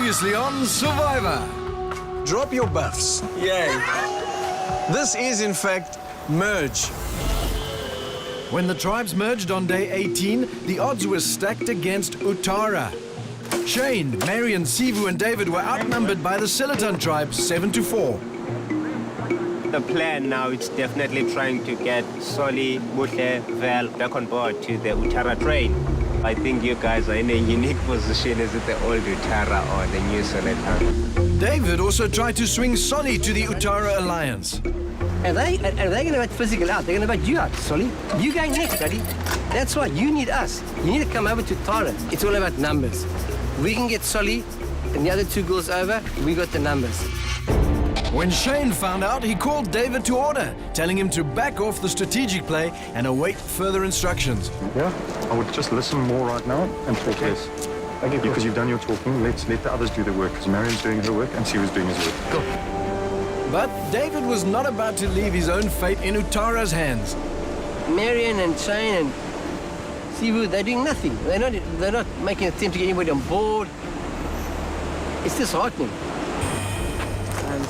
Previously on Survivor. Drop your buffs. Yay. This is, in fact, merge. When the tribes merged on day 18, the odds were stacked against Utara. Shane, Marion, Sivu and David were outnumbered by the Silaton tribe 7-4. The plan now is definitely trying to get Soli, Buhle, Val back on board to the Utara train. I think you guys are in a unique position. Is it the old Utara or the new Silaton? David also tried to swing Soli to the Utara alliance. Are they going to vote physical out? They're going to vote you out, Solly. You going next, buddy. That's why you need us. You need to come over to Tara. It's all about numbers. We can get Solly and the other two girls over. We got the numbers. When Shane found out, he called David to order, telling him to back off the strategic play and await further instructions. Yeah, I would just listen more right now and talk less. Okay, Because you've done your talking, let's let the others do the work, because Marion's doing her work and Sivu's doing his work. Go. But David was not about to leave his own fate in Utara's hands. Marion and Shane and Sivu, they're doing nothing. They're not making an attempt to get anybody on board. It's disheartening.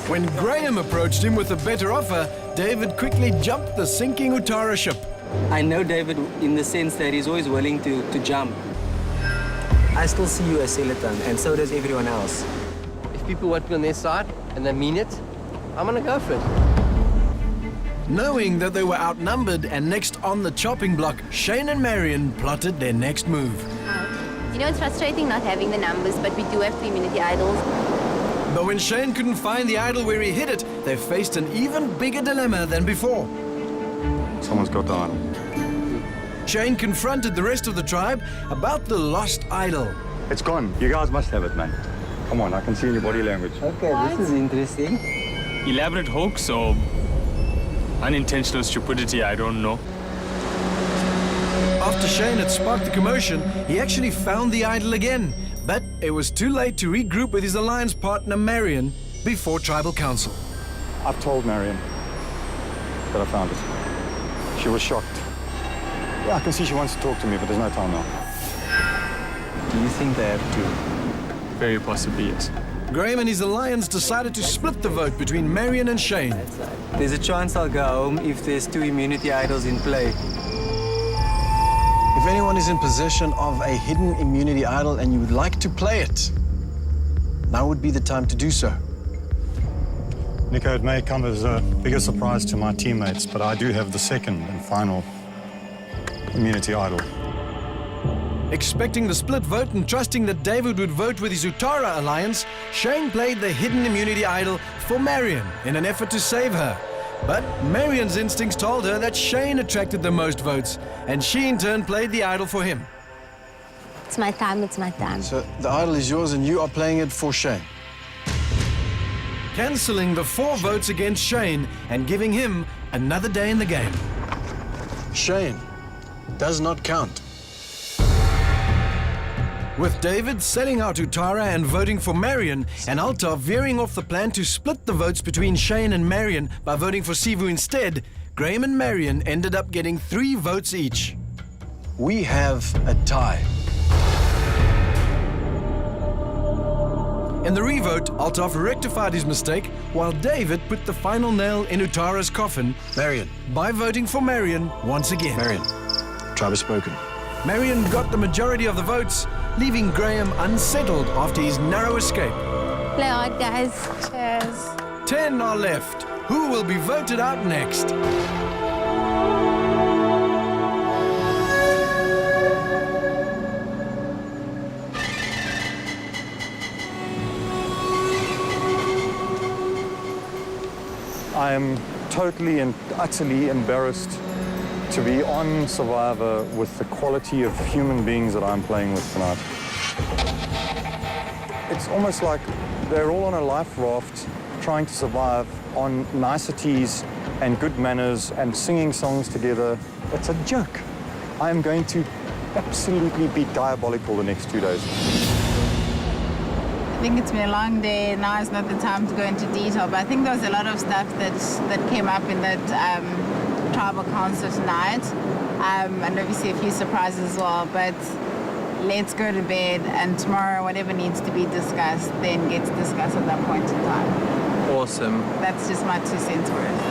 When Graham approached him with a better offer, David quickly jumped the sinking Utara ship. I know David in the sense that he's always willing to jump. I still see you as Silaton, and so does everyone else. If people want to be on their side and they mean it, I'm going to go for it. Knowing that they were outnumbered and next on the chopping block, Shane and Marion plotted their next move. You know, it's frustrating not having the numbers, but we do have 3 immunity idols. But when Shane couldn't find the idol where he hid it, they faced an even bigger dilemma than before. Someone's got the idol. Shane confronted the rest of the tribe about the lost idol. It's gone. You guys must have it, man. Come on, I can see in your body language. Okay, this is interesting. Elaborate hoax or unintentional stupidity, I don't know. After Shane had sparked the commotion, he actually found the idol again. But it was too late to regroup with his alliance partner Marion before Tribal Council. I've told Marion that I found it. She was shocked. Yeah, I can see she wants to talk to me, but there's no time now. Do you think they have to? Very possibly, yes. Graham and his alliance decided to split the vote between Marion and Shane. There's a chance I'll go home if there's 2 immunity idols in play. If anyone is in possession of a hidden immunity idol and you would like to play it, now would be the time to do so. Nico, it may come as a bigger surprise to my teammates, but I do have the second and final immunity idol. Expecting the split vote and trusting that David would vote with his Utara alliance, Shane played the hidden immunity idol for Marion in an effort to save her. But Marion's instincts told her that Shane attracted the most votes, and she in turn played the idol for him. It's my time, it's my time. So the idol is yours and you are playing it for Shane. Cancelling the 4 votes against Shane and giving him another day in the game. Shane does not count. With David selling out Utara and voting for Marion, and Alta veering off the plan to split the votes between Shane and Marion by voting for Sivu instead, Graham and Marion ended up getting 3 votes each. We have a tie. In the revote, Altaf rectified his mistake, while David put the final nail in Utara's coffin Marion. by voting for Marion once again. Marion. Tribe has spoken. Marion got the majority of the votes, leaving Graham unsettled after his narrow escape. Play hard, guys. Cheers. 10 are left. Who will be voted out next? I am totally and utterly embarrassed to be on Survivor with the quality of human beings that I'm playing with tonight. It's almost like they're all on a life raft trying to survive on niceties and good manners and singing songs together. It's a joke. I am going to absolutely be diabolical the next 2 days. I think it's been a long day. Now is not the time to go into detail, but I think there was a lot of stuff that came up in that tribal council tonight, and obviously a few surprises as well. But let's go to bed, and tomorrow whatever needs to be discussed then gets discussed at that point in time. Awesome. That's just my 2 cents worth.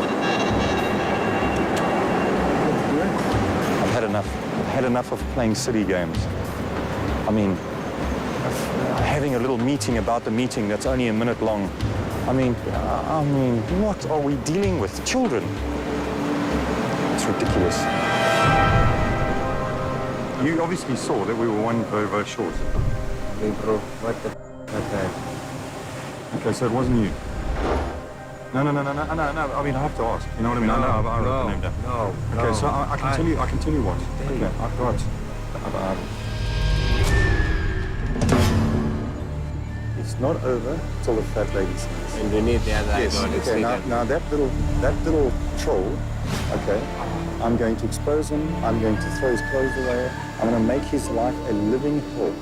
I've had enough. I've had enough of playing city games. I mean, having a little meeting about the meeting that's only a minute long. I mean, what are we dealing with? Children. It's ridiculous. You obviously saw that we were one very, very short. Hey, bro, what the was that? Okay, so it wasn't you. No. I mean, I have to ask. You know what I mean? I know. I wrote the name down. No. Okay, so I can tell you. I can tell you what. Okay, I've got. It's not over till the fat lady sings. And you need the other Yes. idol to Okay. see Now, that. now that little troll. Okay. I'm going to expose him. I'm going to throw his clothes away. I'm going to make his life a living hell.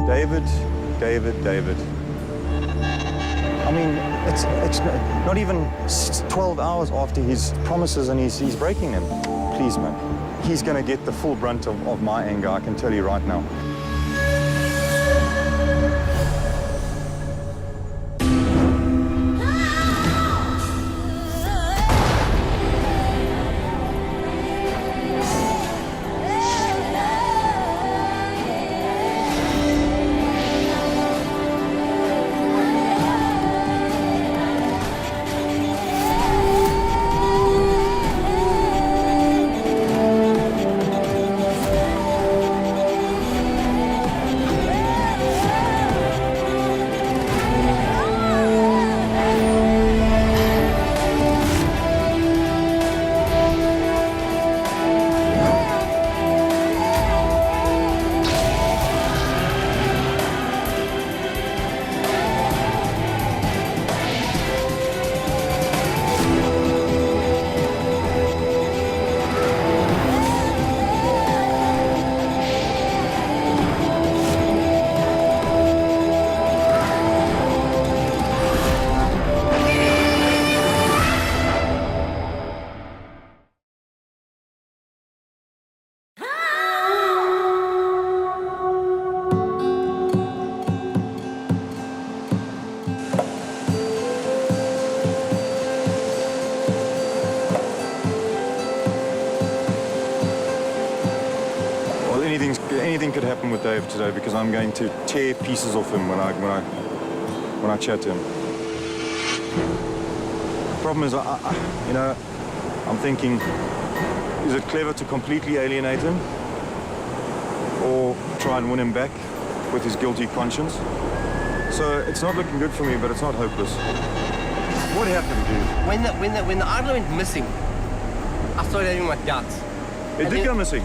David. I mean, it's not even 12 hours after his promises and he's breaking them. Please, man. He's going to get the full brunt of my anger, I can tell you right now. Anything could happen with Dave today because I'm going to tear pieces off him when I chat to him. The problem is, I'm thinking, is it clever to completely alienate him or try and win him back with his guilty conscience? So it's not looking good for me, but it's not hopeless. What happened, dude? When the idol went missing, I started having my doubts. It did go missing.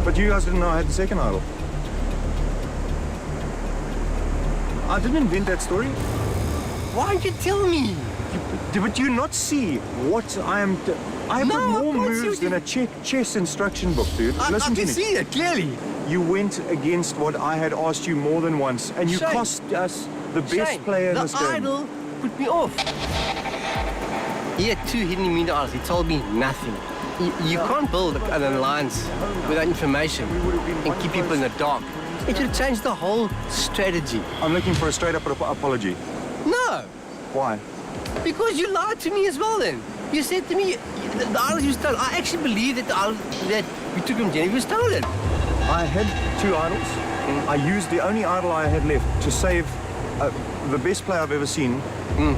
But you guys didn't know I had the second idol. I didn't invent that story. Why didn't you tell me? But you not see what I am... I have No, got I more can't see moves what than a chess instruction book, dude. I Listen to can me. see it clearly. You went against what I had asked you more than once, and you Shane. cost us the best Shane, player in this the game. idol put me off. He had 2 hidden immunity idols. He told me nothing. You can't build an alliance without information and keep people in the dark. It would have changed the whole strategy. I'm looking for a straight-up apology. No, Why? because you lied to me as well then. You said to me, the idol you stole. I actually believe that the idol that you took from Jenny was stolen. I had 2 idols. I used the only idol I had left to save the best player I've ever seen,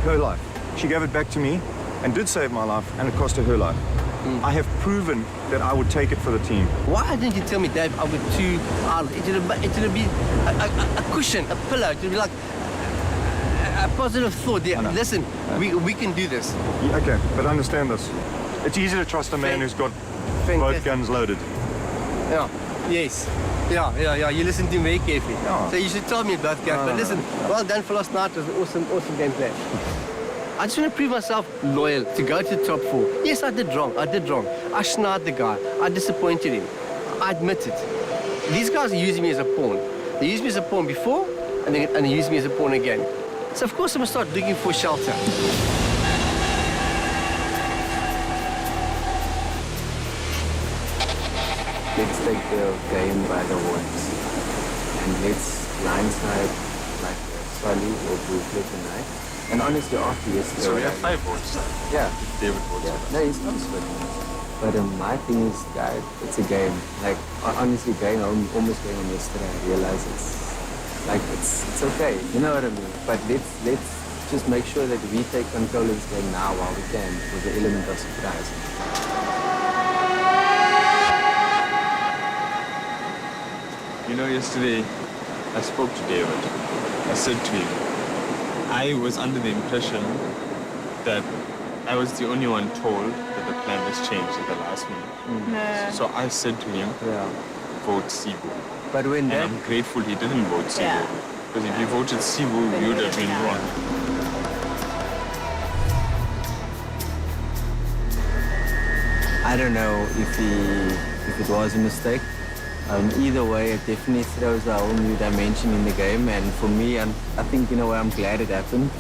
her life. She gave it back to me and did save my life, and it cost her life. I have proven that I would take it for the team. Why didn't you tell me, Dave, I've got 2 idols? It would have been a cushion, a pillow. It would be like a positive thought. Yeah, listen, we can do this. Yeah, okay, but understand this. It's easy to trust a man who's got both Fantastic. guns loaded. Yeah, yes. Yeah. You listen to me very carefully. Yeah. So you should tell me about guns. But listen, well done for last night. It was an awesome game plan. I just want to prove myself loyal to go to the top 4. Yes, I did wrong. I snarled the guy. I disappointed him. I admit it. These guys are using me as a pawn. They used me as a pawn before, and they use me as a pawn again. So of course I'm going to start looking for shelter. atmosphere of game by the horns. And let's blindside like Solly or Brooklyn tonight. And honestly, after yesterday... So we have 5 votes. Yeah. David votes. Yeah. No, he's not splitting us. But my thing is, guys, it's a game. Like, honestly, almost going on yesterday, I realized it's okay. You know what I mean? But let's just make sure that we take control of this game now while we can with the element of surprise. You know, yesterday I spoke to David. I said to him, I was under the impression that I was the only one told that the plan was changed at the last minute. No. So I said to him, vote Sibu. But when And that... I'm grateful he didn't vote Sibu. Yeah. Because if he voted Sibu, we would have been wrong. I don't know if it was a mistake. Either way, it definitely throws a whole new dimension in the game. And for me, I think, in a way, I'm glad it happened.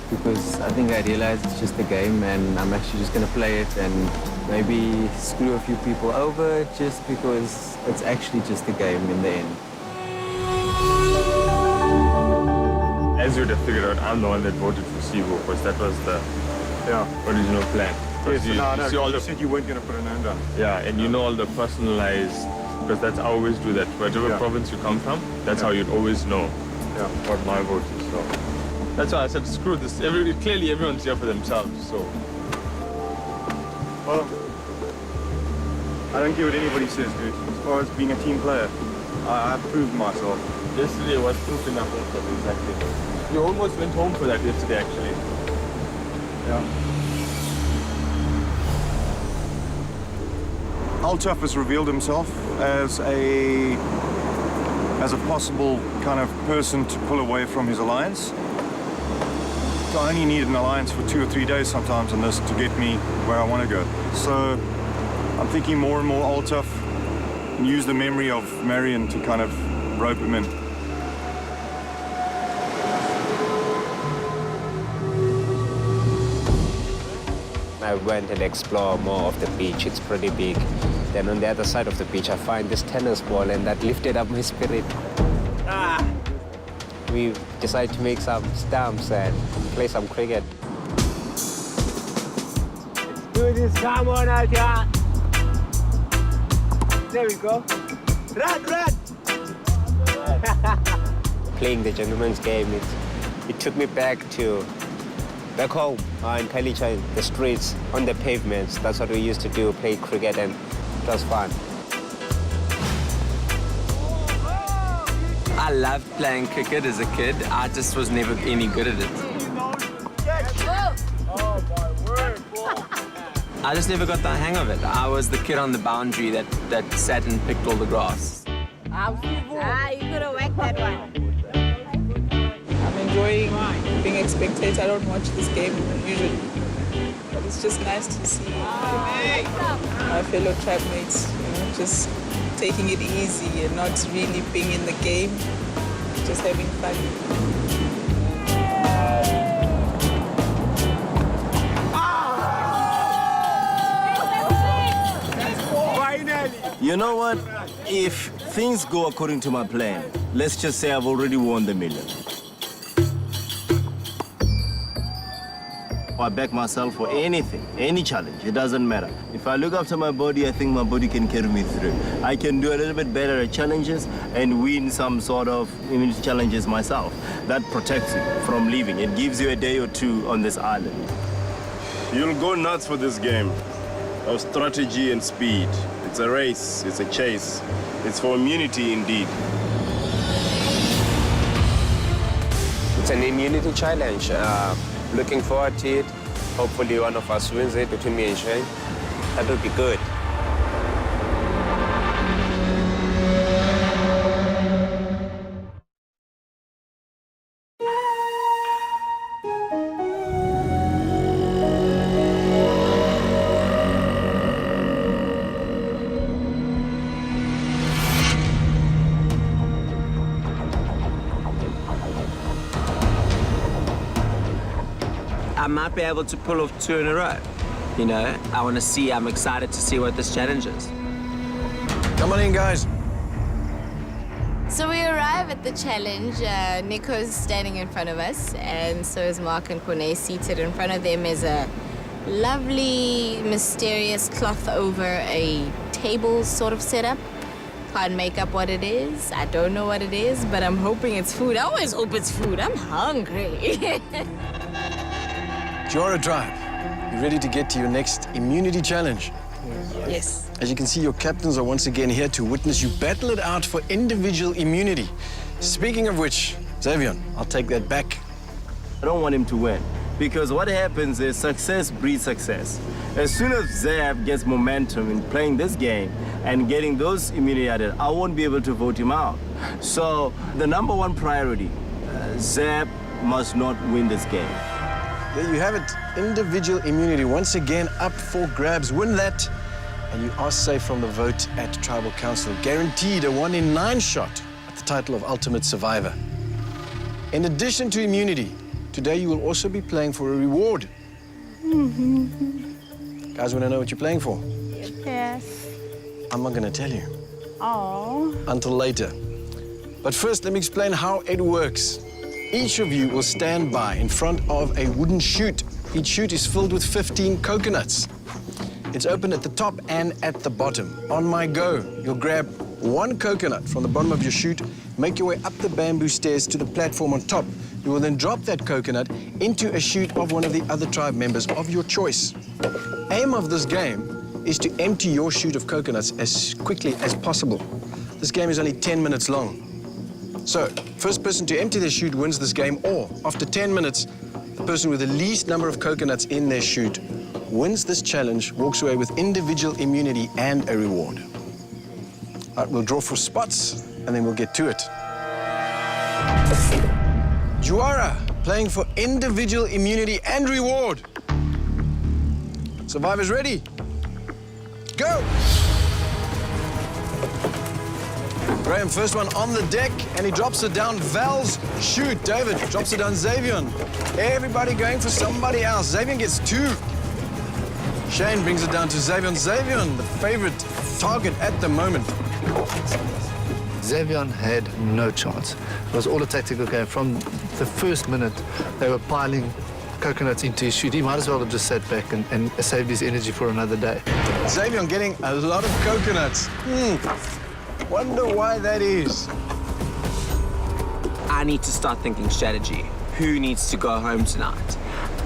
Because I think I realized it's just a game and I'm actually just going to play it and maybe screw a few people over just because it's actually just a game in the end. As you would have figured out, I'm the one that voted for Sibu because that was the original plan. Yes, You see all you the, said you weren't going to put a name down. yeah, and you know all the personalized, because that's how I always do that. Whatever province you come from, that's how you'd always know what my vote is. So that's why I said, screw this. Clearly everyone's here for themselves, so. Well, I don't care what anybody says, dude. As far as being a team player, I've proved myself. Yesterday was proof enough also, exactly. You almost went home for that yesterday, actually. Yeah. Altaf has revealed himself as a possible kind of person to pull away from his alliance. I only need an alliance for 2 or 3 days sometimes in this to get me where I want to go. So I'm thinking more and more Altaf and use the memory of Marion to kind of rope him in. I went and explored more of the beach. It's pretty big. Then on the other side of the beach, I find this tennis ball, and that lifted up my spirit. We decided to make some stumps and play some cricket. Let's do this. Come on, Altia. There we go. Run, run! Playing the gentleman's game, it took me back home in Khayelitsha, the streets, on the pavements. That's what we used to do, play cricket, and it was fun. I loved playing cricket as a kid. I just was never any good at it. I just never got the hang of it. I was the kid on the boundary that sat and picked all the grass. You could have whacked that one. I'm enjoying being a spectator. I don't watch this game usually. But it's just nice to see my fellow tribe mates, just taking it easy and not really being in the game, just having fun. You know what? If things go according to my plan, let's just say I've already won the million. I back myself for anything, any challenge, it doesn't matter. If I look after my body, I think my body can carry me through. I can do a little bit better at challenges and win some sort of immunity challenges myself. That protects you from leaving. It gives you a day or two on this island. You'll go nuts for this game of strategy and speed. It's a race, it's a chase. It's for immunity indeed. It's an immunity challenge. Looking forward to it. Hopefully one of us wins it between me and Shane. That would be good. I might be able to pull off 2 in a row. I'm excited to see what this challenge is. Come on in, guys. So we arrive at the challenge. Nico's standing in front of us, and so is Mark and Kone seated. In front of them is a lovely, mysterious cloth over a table sort of setup. Can't make up what it is. I don't know what it is, but I'm hoping it's food. I always hope it's food. I'm hungry. Jora Tribe, you ready to get to your next immunity challenge? Yes. As you can see, your captains are once again here to witness you battle it out for individual immunity. Speaking of which, Xavier, I'll take that back. I don't want him to win. Because what happens is success breeds success. As soon as Zeb gets momentum in playing this game and getting those immunity added, I won't be able to vote him out. So the number one priority, Zeb must not win this game. There you have it. Individual immunity once again up for grabs. Win that, and you are safe from the vote at Tribal Council. Guaranteed a 1 in 9 shot at the title of Ultimate Survivor. In addition to immunity, today you will also be playing for a reward. Guys, want to know what you're playing for? Yes. I'm not going to tell you. Oh. Until later. But first, let me explain how it works. Each of you will stand by in front of a wooden chute. Each chute is filled with 15 coconuts. It's open at the top and at the bottom. On my go, you'll grab 1 coconut from the bottom of your chute, make your way up the bamboo stairs to the platform on top. You will then drop that coconut into a chute of one of the other tribe members of your choice. Aim of this game is to empty your chute of coconuts as quickly as possible. This game is only 10 minutes long. So, first person to empty their chute wins this game, or after 10 minutes, the person with the least number of coconuts in their chute wins this challenge, walks away with individual immunity and a reward. All right, we'll draw for spots, and then we'll get to it. Jora, playing for individual immunity and reward. Survivors ready? Go! Graham, first one on the deck, and he drops it down Val's chute. David drops it down Xavier. Everybody going for somebody else. Xavier gets 2. Shane brings it down to Xavier. Xavier, the favorite target at the moment. Xavier had no chance. It was all a tactical game. From the first minute, they were piling coconuts into his chute. He might as well have just sat back and saved his energy for another day. Xavier getting a lot of coconuts. Wonder why that is. I need to start thinking strategy. Who needs to go home tonight?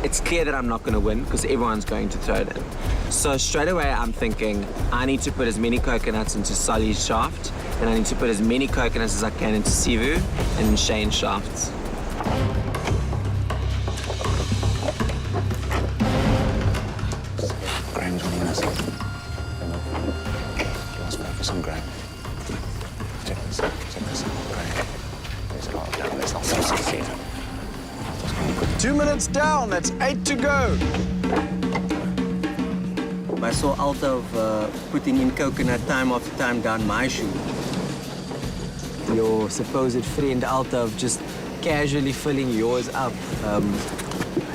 It's clear that I'm not going to win because everyone's going to throw it in. So straight away, I'm thinking I need to put as many coconuts into Sully's shaft, and I need to put as many coconuts as I can into Sivu and in Shane's shafts. Graham's winning us. Let's focus on Graham. Check this. Graham. There's a lot of down. There's not so easy. 2 minutes down. That's 8 to go. I saw Altaf putting in coconut time after time down my chute. Your supposed friend Altaf just casually filling yours up.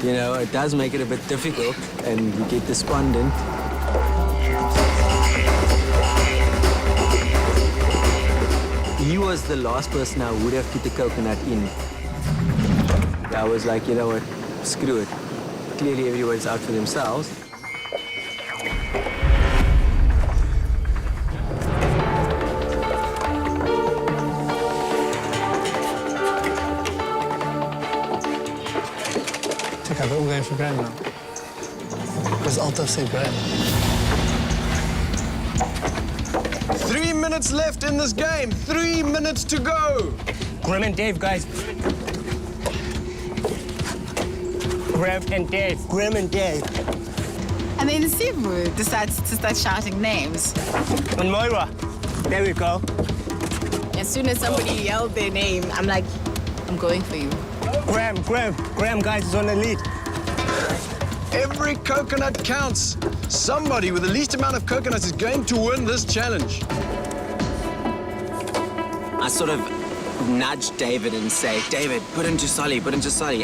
You know, it does make it a bit difficult, and you get despondent. He was the last person I would have put the coconut in. I was like, you know what, screw it. Clearly everyone's out for themselves. Check out, we're all going for Graham now. Because Altaf said Graham. 3 minutes left in this game. 3 minutes to go. Graham and Dave, guys. Graham and Dave. Graham and Dave. And then Sivu decides to start shouting names. And Moira. There we go. As soon as somebody yelled their name, I'm like, I'm going for you. Graham, guys, is on the lead. Every coconut counts. Somebody with the least amount of coconuts is going to win this challenge. I sort of nudge David and say, David, put into Sully.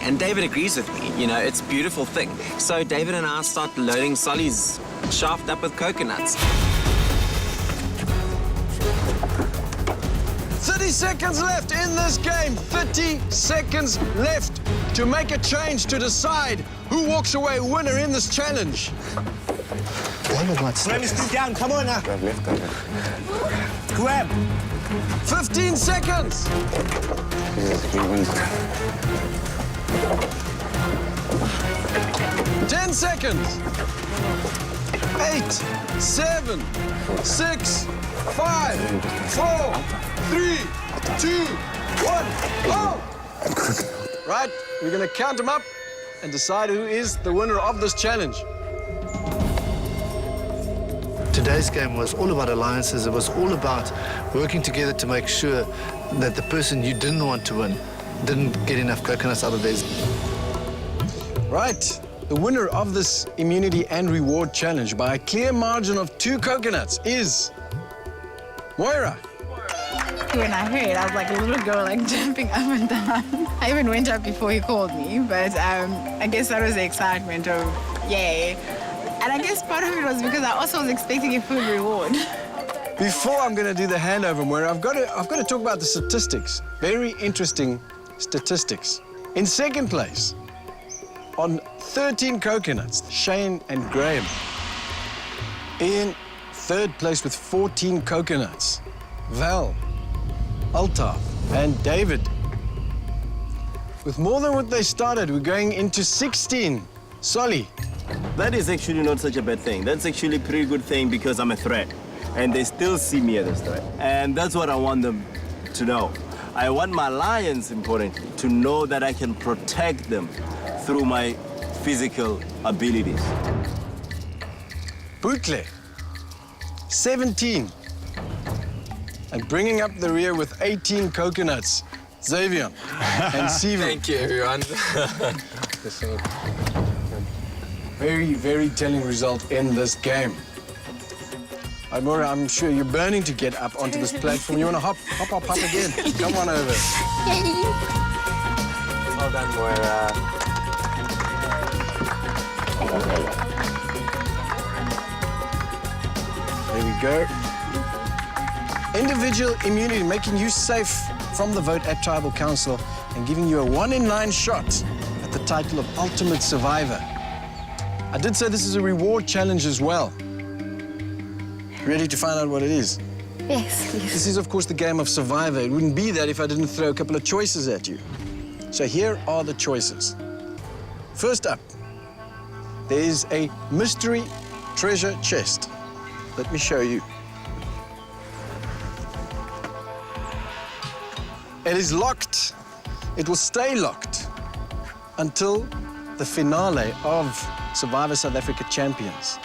And David agrees with me. You know, it's a beautiful thing. So David and I start loading Sully's shaft up with coconuts. 30 30 seconds left in this game. 30 seconds left to make a change, to decide who walks away winner in this challenge. David might Grab his feet down. Come on now. Grab left, David. Grab. 15 seconds. He wins. 10 seconds. 8, 7, 6, 5, 4, 3, 2, 1, go! Right, we're gonna count them up and decide who is the winner of this challenge. Today's game was all about alliances. It was all about working together to make sure that the person you didn't want to win didn't get enough coconuts out of theirs. Right, the winner of this immunity and reward challenge by a clear margin of 2 coconuts is Moira. When I heard, I was like a little girl, like jumping up and down. I even went up before he called me, but I guess that was the excitement of yay. And I guess part of it was because I also was expecting a food reward. Before I'm going to do the handover, Moira, I've got to talk about the statistics. Very interesting statistics. In second place, on 13 coconuts, Shane and Graham. In third place with 14 coconuts, Val, Altaf, and David. With more than what they started, we're going into 16. Solly. That is actually not such a bad thing. That's actually a pretty good thing because I'm a threat. And they still see me as a threat. And that's what I want them to know. I want my lions, importantly, to know that I can protect them through my physical abilities. Bootle, 17. And bringing up the rear with 18 coconuts, Xavier and Sivu. Thank you, everyone. Very, very telling result in this game. Moira, I'm sure you're burning to get up onto this platform. You want to hop again? Come on over. Well done, Moira. There we go. Individual immunity, making you safe from the vote at Tribal Council and giving you a 1 in 9 shot at the title of Ultimate Survivor. I did say this is a reward challenge as well. Ready to find out what it is? Yes, please. This is, of course, the game of Survivor. It wouldn't be that if I didn't throw a couple of choices at you. So here are the choices. First up, there is a mystery treasure chest. Let me show you. It is locked. It will stay locked until the finale of Survivor South Africa Champions.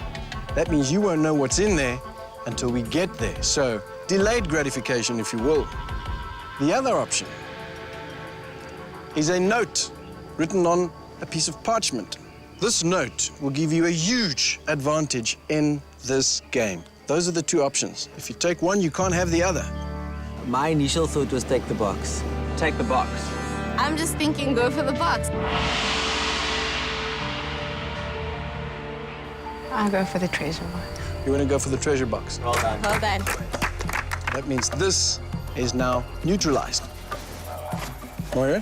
That means you won't know what's in there until we get there. So, delayed gratification, if you will. The other option is a note written on a piece of parchment. This note will give you a huge advantage in this game. Those are the 2 options. If you take one, you can't have the other. My initial thought was take the box. Take the box. I'm just thinking go for the box. I'll go for the treasure box. You want to go for the treasure box? Well done. Well done. That means this is now neutralized. Moira,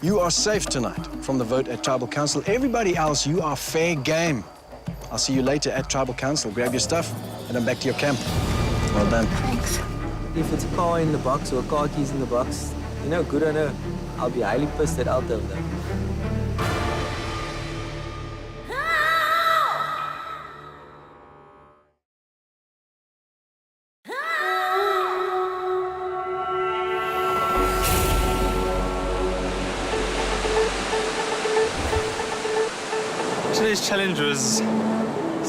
you are safe tonight from the vote at Tribal Council. Everybody else, you are fair game. I'll see you later at Tribal Council. Grab your stuff and then back to your camp. Well done. Thanks. If it's a car in the box or car keys in the box, you know, good on her. I'll be highly pissed at Alto though. Today's challenge was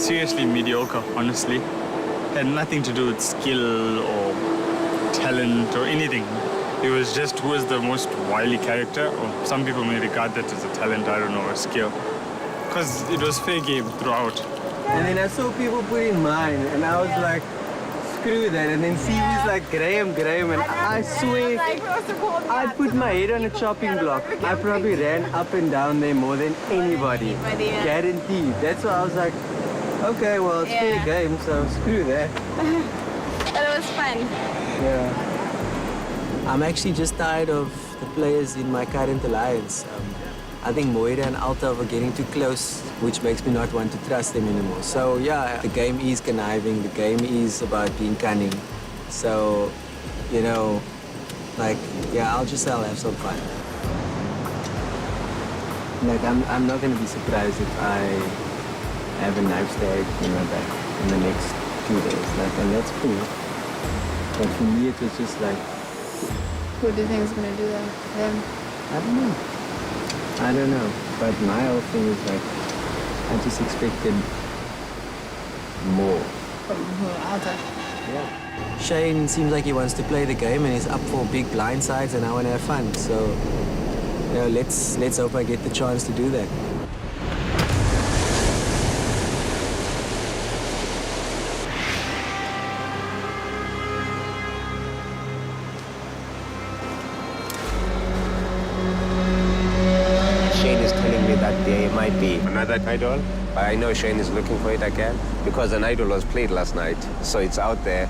seriously mediocre, honestly. Had nothing to do with skill or talent or anything. It was just who was the most wily character, or some people may regard that as a talent, I don't know, or skill. Because it was fair game throughout. And then I saw people put in mine, and I was like, screw that. And then Stevie's like, Graham, and I swear, I put my head on a chopping block. I probably ran up and down there more than anybody. Guaranteed. That's why I was like, okay, well, it's fair game, so screw that. But it was fun. Yeah. I'm actually just tired of the players in my current alliance. I think Moira and Altaf are getting too close, which makes me not want to trust them anymore. So yeah, the game is conniving, the game is about being cunning. So, you know, like, yeah, I'll have some fun. Like, I'm not gonna be surprised if I have a knife stab in my back in the next 2 days. Like, and that's cool. But for me, it was just like... Who do you think is gonna do that? Them? I don't know. But my whole thing is like, I just expected more. From who? Alta? Yeah. Shane seems like he wants to play the game and he's up for big blindsides and I want to have fun. So, you know, let's hope I get the chance to do that. Shane is telling me that there might be another idol. I know Shane is looking for it again because an idol was played last night. So it's out there.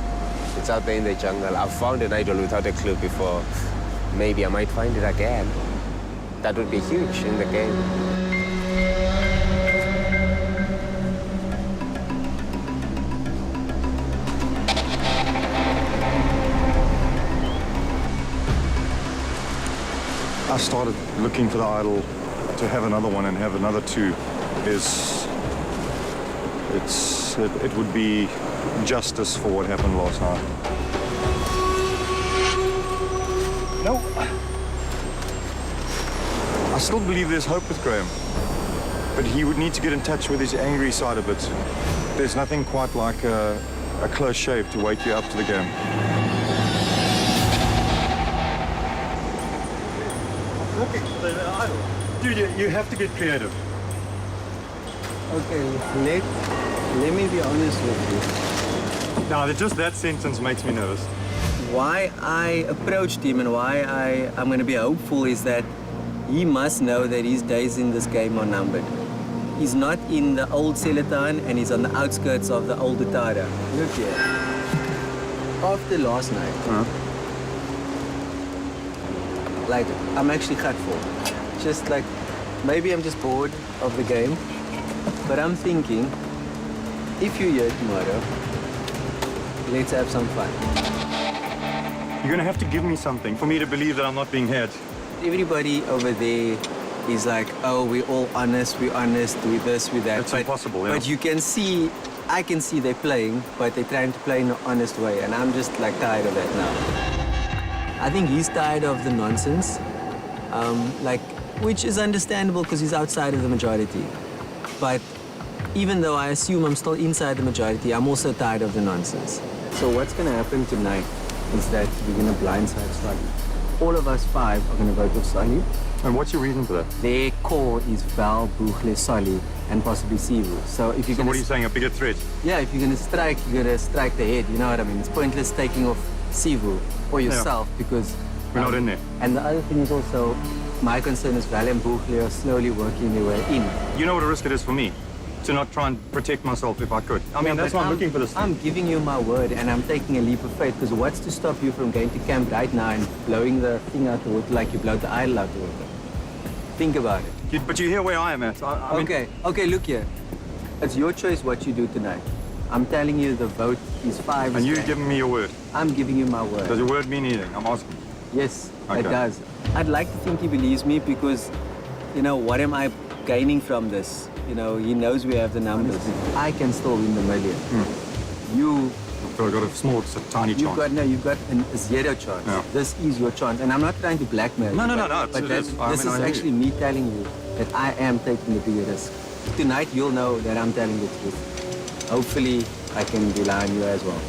It's out there in the jungle. I've found an idol without a clue before. Maybe I might find it again. That would be huge in the game. I started looking for the idol to have another one and have another two. It would be justice for what happened last night. No. I still believe there's hope with Graham, but he would need to get in touch with his angry side a bit. There's nothing quite like a close shave to wake you up to the game. Looking for the idol. Dude, you have to get creative. Okay, let me be honest with you. No, just that sentence makes me nervous. Why I approached him and why I'm going to be hopeful is that he must know that his days in this game are numbered. He's not in the old Selatan and he's on the outskirts of the old Utara. Look here. After last night, like, I'm actually gutful. Just like, maybe I'm just bored of the game, but I'm thinking, if you're here tomorrow, let's have some fun. You're going to have to give me something for me to believe that I'm not being had. Everybody over there is like, oh, we're all honest, we're this, we're that. It's impossible, yeah. But you can see, I can see they're playing, but they're trying to play in an honest way, and I'm just like tired of that now. I think he's tired of the nonsense, which is understandable because he's outside of the majority. But even though I assume I'm still inside the majority, I'm also tired of the nonsense. So what's going to happen tonight is that we're going to blindside Solly. All of us 5 are going to vote with Solly. And what's your reason for that? Their core is Val, Buchle, Solly, and possibly Sivu. So if you're what are you saying, a bigger threat? Yeah, if you're going to strike, you're going to strike the head, you know what I mean? It's pointless taking off Sivu or yourself because... We're not in there. And the other thing is also, my concern is Val and Buchle are slowly working their way in. You know what a risk it is for me? To not try and protect myself if I could. I mean, that's why I'm looking for this thing. I'm giving you my word and I'm taking a leap of faith because what's to stop you from going to camp right now and blowing the thing out the water like you blow the idol out the water? Think about it. But you hear where I am at. I mean... Okay, look here. It's your choice what you do tonight. I'm telling you the vote is 5. And you've given me your word? I'm giving you my word. Does your word mean anything? I'm asking. Yes, okay. It does. I'd like to think he believes me because, you know, what am I gaining from this? You know, he knows we have the numbers. I can still win the million. I've got a small, it's a tiny chance. You've got a 0 chance. Yeah. This is your chance. And I'm not trying to blackmail you. No. But this is actually me telling you that I am taking the bigger risk. Tonight, you'll know that I'm telling the truth. Hopefully, I can rely on you as well.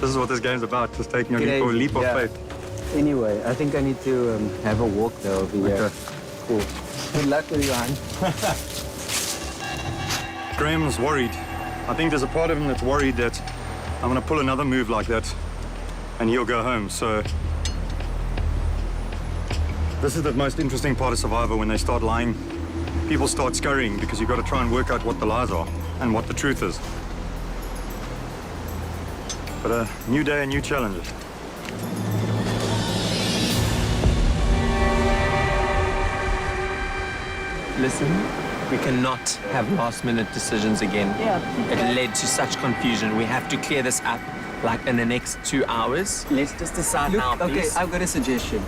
This is what this game's about, just taking a leap of faith. Anyway, I think I need to have a walk, though, over here. Okay. Cool. Good luck with you, Han. Graham's worried. I think there's a part of him that's worried that I'm going to pull another move like that and he'll go home. So this is the most interesting part of Survivor, when they start lying. People start scurrying because you've got to try and work out what the lies are and what the truth is. But a new day, a new challenge. listen, we cannot have last-minute decisions again. It led to such confusion. We have to clear this up, like in the next 2 hours. Let's just decide now, please. Okay, I've got a suggestion.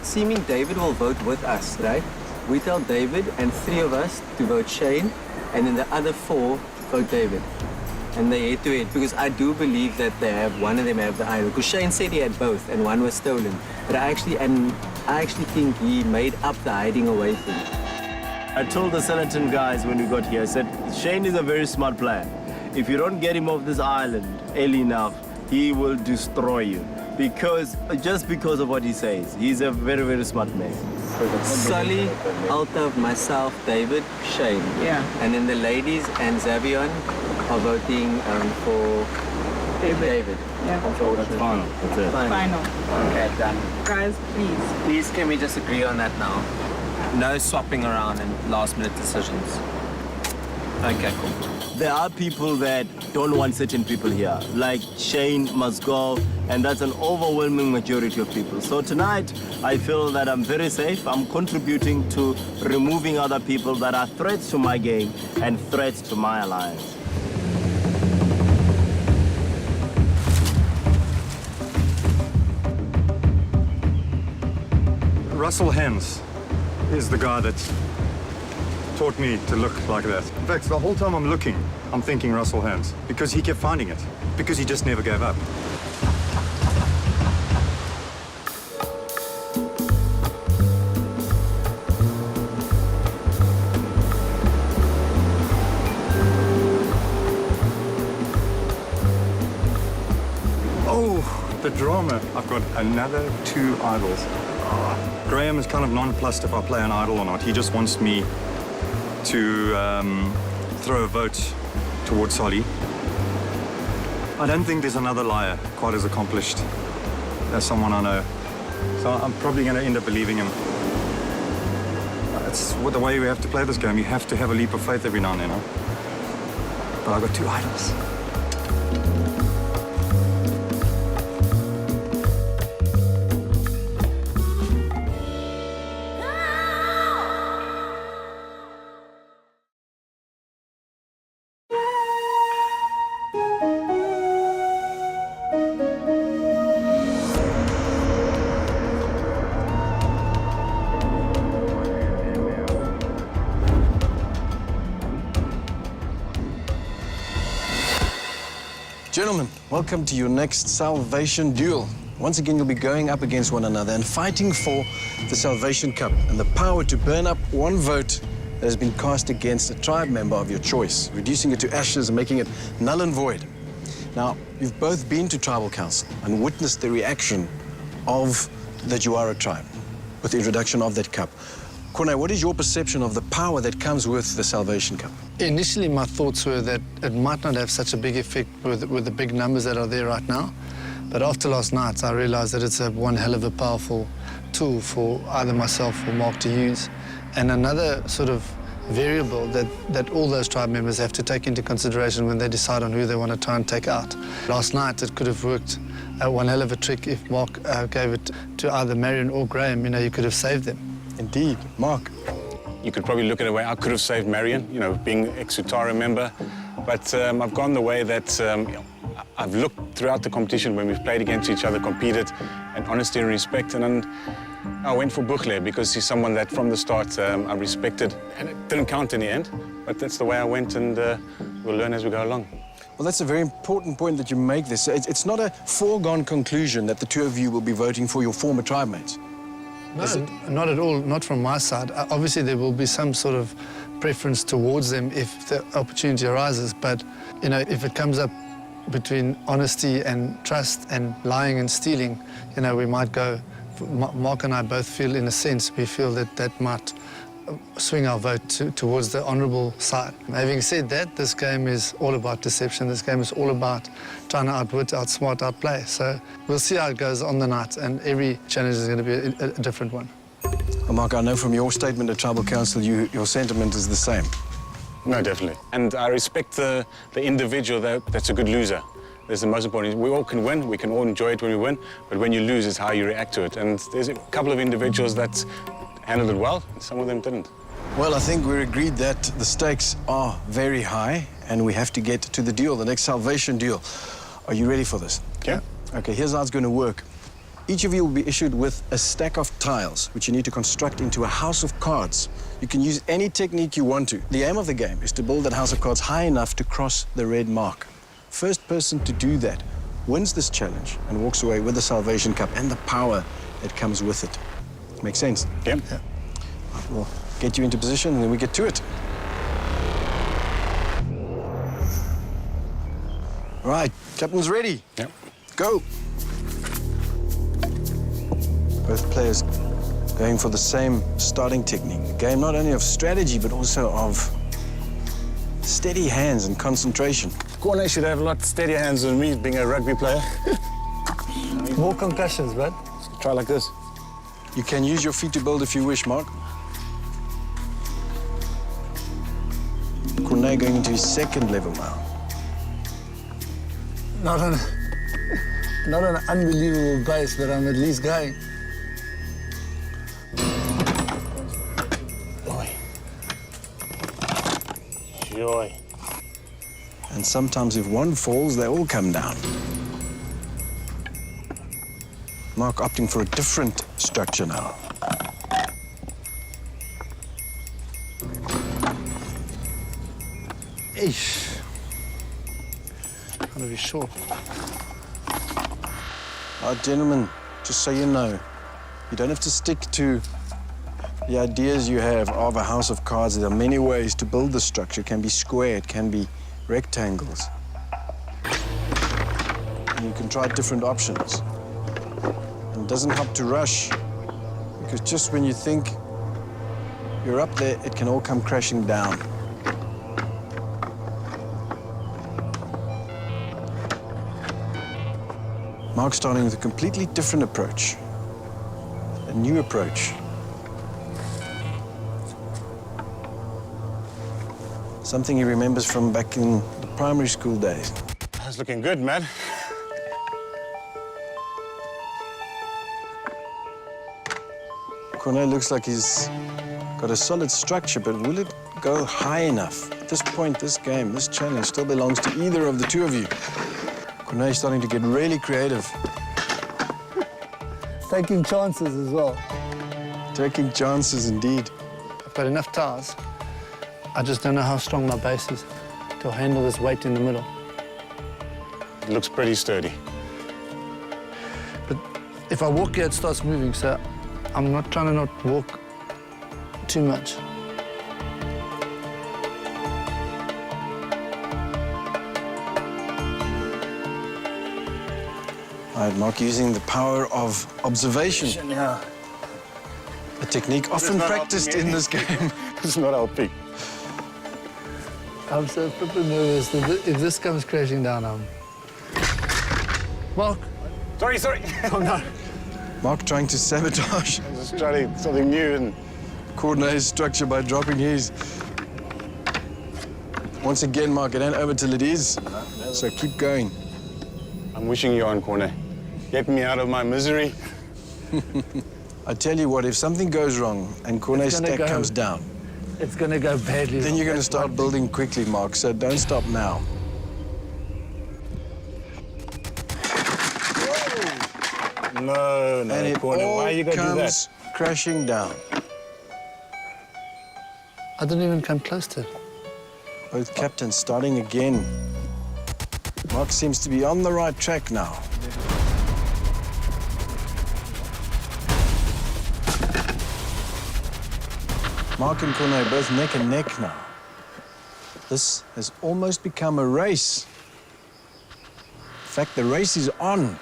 Seeming David will vote with us, right? We tell David and 3 of us to vote Shane, and then the other 4 vote David. And they head-to-head, because I do believe that one of them have the idol. Because Shane said he had both, and one was stolen. But I actually think he made up the hiding away thing. I told the Senaton guys when we got here, I said, Shane is a very smart player. If you don't get him off this island early enough, he will destroy you. Just because of what he says. He's a very, very smart man. Sully, Altaf, myself, David, Shane. Yeah. And then the ladies and Zavion are voting for David. Yeah. That's final. That's it. Final. Okay, done. Guys, please. Please, can we just agree on that now? No swapping around and last-minute decisions. Okay, cool. There are people that don't want certain people here, like Shane must go, and that's an overwhelming majority of people. So tonight, I feel that I'm very safe. I'm contributing to removing other people that are threats to my game and threats to my alliance. Russell Hens is the guy that taught me to look like that. In fact, the whole time I'm looking, I'm thinking Russell Hens, because he kept finding it, because he just never gave up. Oh, the drama. I've got another 2 idols. Graham is kind of nonplussed if I play an idol or not. He just wants me to throw a vote towards Solly. I don't think there's another liar quite as accomplished as someone I know. So I'm probably going to end up believing him. It's the way we have to play this game. You have to have a leap of faith every now and then. Huh? But I've got 2 idols. Gentlemen, welcome to your next Salvation Duel. Once again, you'll be going up against one another and fighting for the Salvation Cup and the power to burn up one vote that has been cast against a tribe member of your choice, reducing it to ashes and making it null and void. Now, you've both been to Tribal Council and witnessed the reaction of the Juara tribe with the introduction of that cup. Kone, what is your perception of the power that comes with the Salvation Cup? Initially, my thoughts were that it might not have such a big effect with the big numbers that are there right now. But after last night, I realized that it's one hell of a powerful tool for either myself or Mark to use. And another sort of variable that all those tribe members have to take into consideration when they decide on who they want to try and take out. Last night, it could have worked one hell of a trick if Mark gave it to either Marion or Graham. You know, you could have saved them. Indeed. Mark? You could probably look at a way I could have saved Marion, you know, being ex-Utara member. But I've gone the way that I've looked throughout the competition when we've played against each other, competed, and honesty and respect. And I went for Buchle because he's someone that from the start I respected. And it didn't count in the end, but that's the way I went, and we'll learn as we go along. Well, that's a very important point that you make this. It's not a foregone conclusion that the 2 of you will be voting for your former tribe mates. No, not at all, not from my side. Obviously, there will be some sort of preference towards them if the opportunity arises, but, you know, if it comes up between honesty and trust and lying and stealing, you know, we might go... Mark and I both feel, in a sense, we feel that that might swing our vote towards the honourable side. Having said that, this game is all about deception. This game is all about trying to outwit, outsmart, outplay. So we'll see how it goes on the night, and every challenge is going to be a different one. Well, Mark, I know from your statement at Tribal Council, your sentiment is the same. No, definitely. And I respect the individual that's a good loser. That's the most important. We all can win, we can all enjoy it when we win, but when you lose, it's how you react to it. And there's a couple of individuals that handled it well, and some of them didn't. Well, I think we're agreed that the stakes are very high and we have to get to the deal, the next salvation deal. Are you ready for this? Yeah. Okay, here's how it's going to work. Each of you will be issued with a stack of tiles, which you need to construct into a house of cards. You can use any technique you want to. The aim of the game is to build that house of cards high enough to cross the red mark. First person to do that wins this challenge and walks away with the Salvation Cup and the power that comes with it. Make sense? Yeah. We'll get you into position and then we get to it. All right, captain's ready. Yeah. Go. Both players going for the same starting technique. A game not only of strategy, but also of steady hands and concentration. Corne should have a lot steadier hands than me, being a rugby player. More concussions, bud. Try like this. You can use your feet to build if you wish, Mark. Corne going into his second level now. Not an unbelievable base, but I'm at least going. Joy. And sometimes if one falls, they all come down. Mark opting for a different structure now. Eesh. Gotta be sure. Gentlemen, just so you know, you don't have to stick to the ideas you have of a house of cards. There are many ways to build the structure. It can be square, it can be rectangles. And you can try different options. And it doesn't have to rush, because just when you think you're up there, it can all come crashing down. Mark's starting with a completely different approach, a new approach. Something he remembers from back in the primary school days. That's looking good, man. Corne looks like he's got a solid structure, but will it go high enough? At this point, this game, this challenge still belongs to either of the two of you. Corne is starting to get really creative. Taking chances as well. Taking chances, indeed. I've got enough tiles. I just don't know how strong my base is to handle this weight in the middle. It looks pretty sturdy. But if I walk here, it starts moving, so I'm not trying to not walk too much. All right, Mark, using the power of observation. Yeah. A technique often practiced in this game. It's not helping. I'm so flipping nervous that if this comes crashing down, Mark. Sorry. Oh, no. Mark trying to sabotage. Just trying something new and coordinate his structure by dropping his. Once again, Mark, it ain't over till it is. So keep going. I'm wishing you on, Corne. Get me out of my misery. I tell you what, if something goes wrong and Corne's stack comes down, it's going to go badly. Then you're going to start building quickly, Mark, so don't stop now. No, and it Corne, why are you going to do that? Crashing down. I didn't even come close to it. Both captains starting again. Mark seems to be on the right track now. Mark and Corne both neck and neck now. This has almost become a race. In fact, the race is on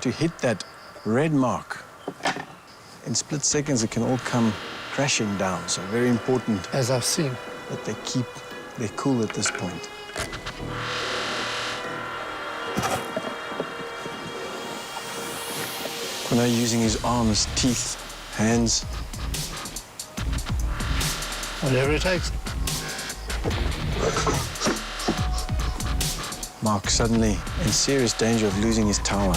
to hit that red mark. In split seconds, it can all come crashing down. So very important. As I've seen. That they keep their cool at this point. Corne using his arms, teeth, hands. Whatever it takes. Mark suddenly in serious danger of losing his tower.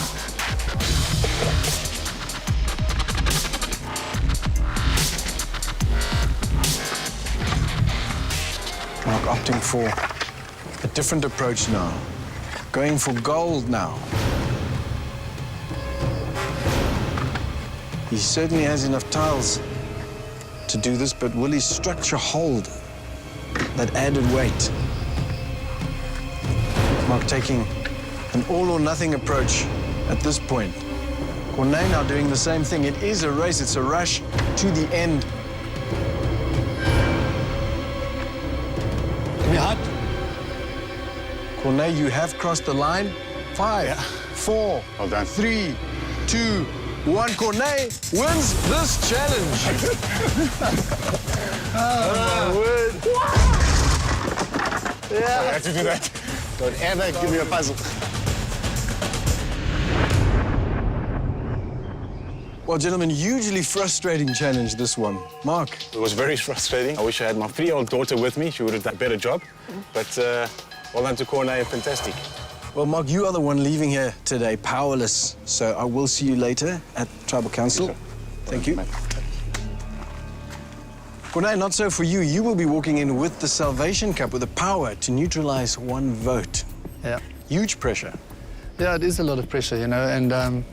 opting for a different approach now. Going for gold now. He certainly has enough tiles to do this, but will his structure hold that added weight? Mark taking an all-or-nothing approach at this point. Cornet now doing the same thing. It is a race, it's a rush to the end. Give me a hug. Cornet, you have crossed the line. 5, 4, Well done. 3, 2, 1. Cornet wins this challenge. Oh, my word. Yeah. I had to do that. Don't ever give me a puzzle. Well, gentlemen, hugely frustrating challenge, this one. Mark? It was very frustrating. I wish I had my 3-year-old daughter with me. She would have done a better job. But well done to Cornet, fantastic. Well, Mark, you are the one leaving here today, powerless. So I will see you later at Tribal Council. Yes, Thank you. Cornet, not so for you. You will be walking in with the Salvation Cup with the power to neutralize one vote. Yeah. Huge pressure. Yeah, it is a lot of pressure, you know, and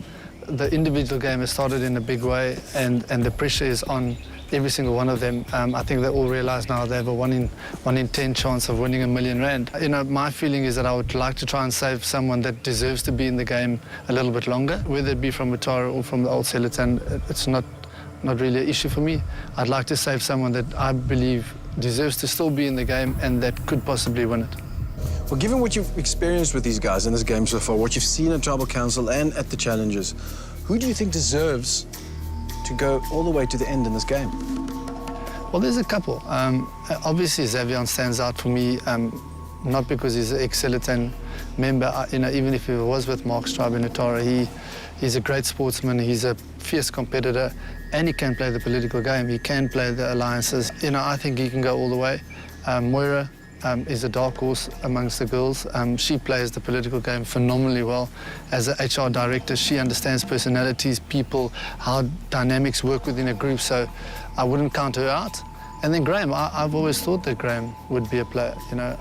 the individual game has started in a big way, and the pressure is on every single one of them. I think they all realize now they have a 1 in 10 chance of winning R1 million. You know, my feeling is that I would like to try and save someone that deserves to be in the game a little bit longer, whether it be from Utara or from the Old Skeleton. It's not really an issue for me. I'd like to save someone that I believe deserves to still be in the game and that could possibly win it. Well, given what you've experienced with these guys in this game so far, what you've seen at Tribal Council and at the challenges, who do you think deserves to go all the way to the end in this game? Well, there's a couple. Obviously, Xavion stands out for me, not because he's an ex-Skeleton member. You know, even if he was with Mark's tribe in Utara, he's a great sportsman, he's a fierce competitor, and he can play the political game. He can play the alliances. You know, I think he can go all the way. Moira is a dark horse amongst the girls. She plays the political game phenomenally well. As an HR director, she understands personalities, people, how dynamics work within a group, so I wouldn't count her out. And then Graham, I've always thought that Graham would be a player, you know,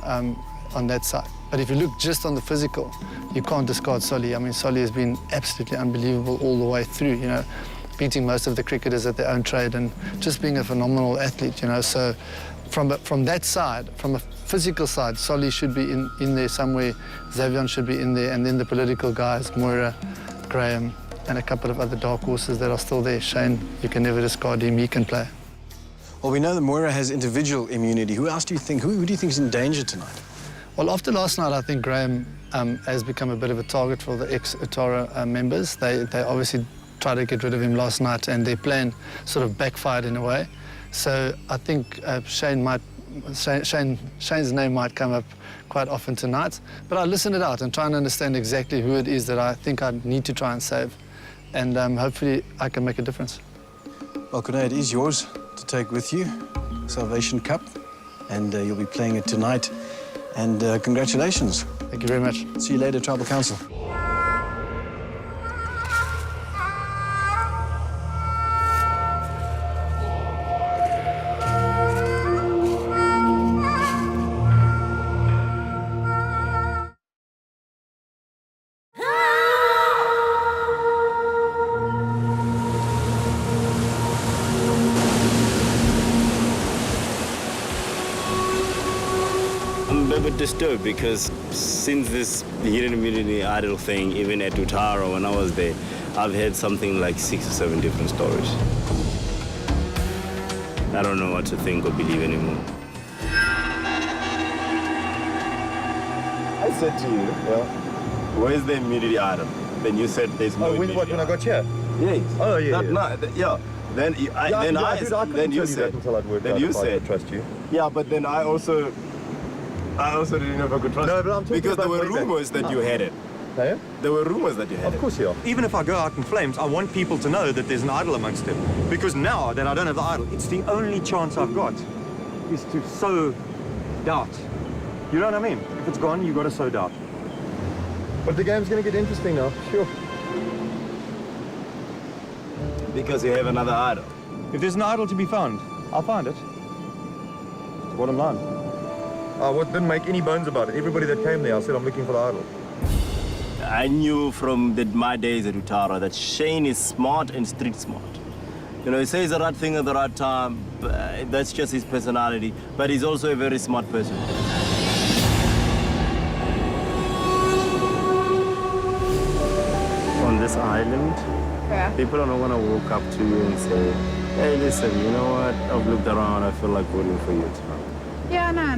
on that side. But if you look just on the physical, you can't discard Solly. I mean, Solly has been absolutely unbelievable all the way through, you know, beating most of the cricketers at their own trade and just being a phenomenal athlete, you know. So from that side, from a physical side, Solly should be in there somewhere, Xavion should be in there, and then the political guys, Moira, Graham, and a couple of other dark horses that are still there. Shane, you can never discard him, he can play. Well, we know that Moira has individual immunity. Who else do you think, who do you think is in danger tonight? Well, after last night, I think Graham has become a bit of a target for the ex-Utara members. They obviously tried to get rid of him last night, and their plan sort of backfired in a way. So I think Shane's name might come up quite often tonight. But I'll listen it out and try and understand exactly who it is that I think I need to try and save. And hopefully I can make a difference. Well, Cornet, it is yours to take with you, Salvation Cup, and you'll be playing it tonight. And congratulations. Thank you very much. See you later, Tribal Council. I'm a bit disturbed because since this hidden immunity idol thing, even at Utara when I was there, I've heard something like 6 or 7 different stories. I don't know what to think or believe anymore. I said to you, well, where's the immunity idol? Then you said there's no immunity when I got here? Yes. Oh, yeah, yeah. Then you said, I trust you. Yeah, but then I also didn't know if I could trust No, but I'm talking because there about were way back. rumors that you had it. Hey? There were rumors that you had it. Of course you are. Even if I go out in flames, I want people to know that there's an idol amongst them. Because now that I don't have the idol, it's the only chance I've got is to sow doubt. You know what I mean? If it's gone, you've got to sow doubt. But the game's going to get interesting now, sure. Because you have another idol. If there's an idol to be found, I'll find it. It's the bottom line. didn't make any bones about it. Everybody that came there, I said, I'm looking for the idol. I knew from my days at Utara that Shane is smart and street smart. You know, he says the right thing at the right time. That's just his personality. But he's also a very smart person. On this island, people are not going to walk up to you and say, hey, listen, you know what? I've looked around. I feel like voting for you tonight. Yeah, no.